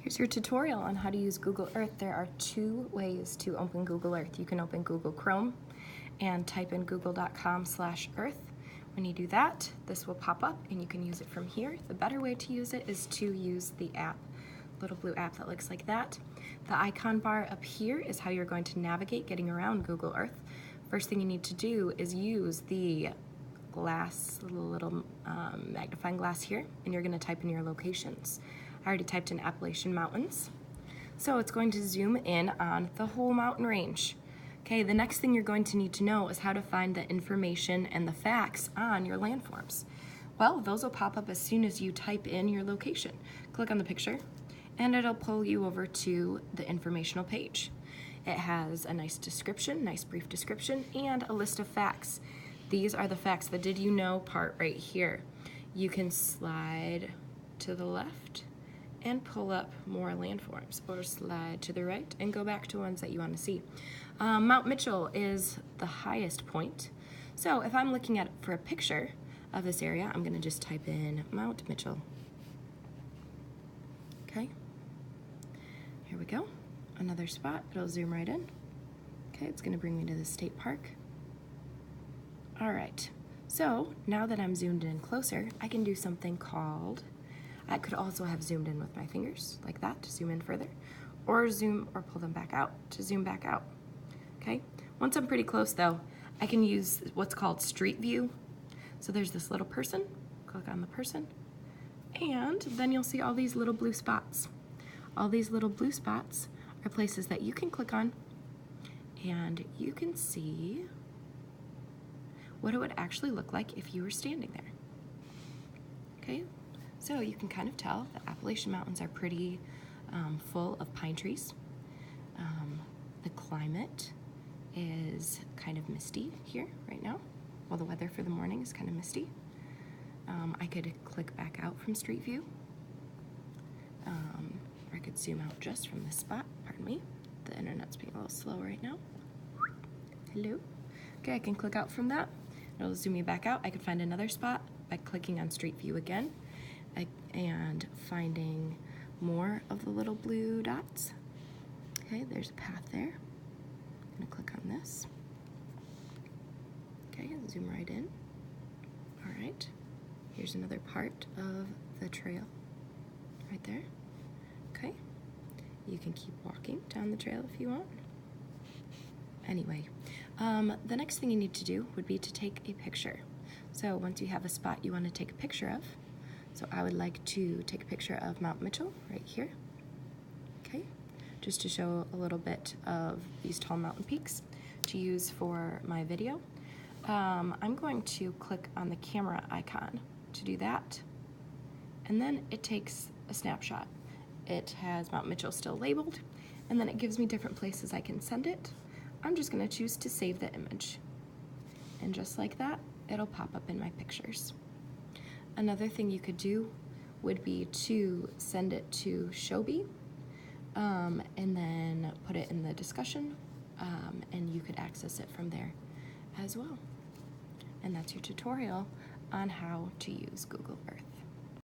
Here's your tutorial on how to use Google Earth. There are two ways to open Google Earth. You can open Google Chrome and type in google.com/earth. When you do that, this will pop up and you can use it from here. The better way to use it is to use the app, little blue app that looks like that. The icon bar up here is how you're going to navigate getting around Google Earth. First thing you need to do is use the glass, little magnifying glass here, and you're going to type in your locations. I already typed in Appalachian Mountains, so it's going to zoom in on the whole mountain range. Okay, the next thing you're going to need to know is how to find the information and the facts on your landforms. Well, those will pop up as soon as you type in your location. Click on the picture, and it'll pull you over to the informational page. It has a nice description, nice brief description, and a list of facts. These are the facts, the did you know part right here. You can slide to the left and pull up more landforms, or slide to the right and go back to ones that you want to see. Mount Mitchell is the highest point. So if I'm looking at for a picture of this area, I'm going to just type in Mount Mitchell. Okay, here we go. Another spot, it'll zoom right in. Okay, it's going to bring me to the state park. All right, so now that I'm zoomed in closer, I can do something called, I could also have zoomed in with my fingers like that to zoom in further, or zoom or pull them back out to zoom back out. Okay, once I'm pretty close though, I can use what's called street view. So there's this little person, click on the person, and then you'll see all these little blue spots. All these little blue spots are places that you can click on, and you can see what it would actually look like if you were standing there. Okay, so you can kind of tell the Appalachian Mountains are pretty full of pine trees. The climate is kind of misty here right now. Well, the weather for the morning is kind of misty. I could click back out from Street View. Or I could zoom out just from this spot. Pardon me, the internet's being a little slow right now. Hello. Okay, I can click out from that. It'll zoom me back out. I could find another spot by clicking on Street View again and finding more of the little blue dots. Okay, there's a path there. I'm gonna click on this. Okay, zoom right in. All right, here's another part of the trail right there. Okay, you can keep walking down the trail if you want. Anyway, the next thing you need to do would be to take a picture. So once you have a spot you want to take a picture of, so I would like to take a picture of Mount Mitchell right here. Okay, just to show a little bit of these tall mountain peaks to use for my video. I'm going to click on the camera icon to do that, and then it takes a snapshot. It has Mount Mitchell still labeled, and then it gives me different places I can send it. I'm just going to choose to save the image, and just like that, it'll pop up in my pictures. Another thing you could do would be to send it to Shobi, and then put it in the discussion, and you could access it from there as well. And that's your tutorial on how to use Google Earth.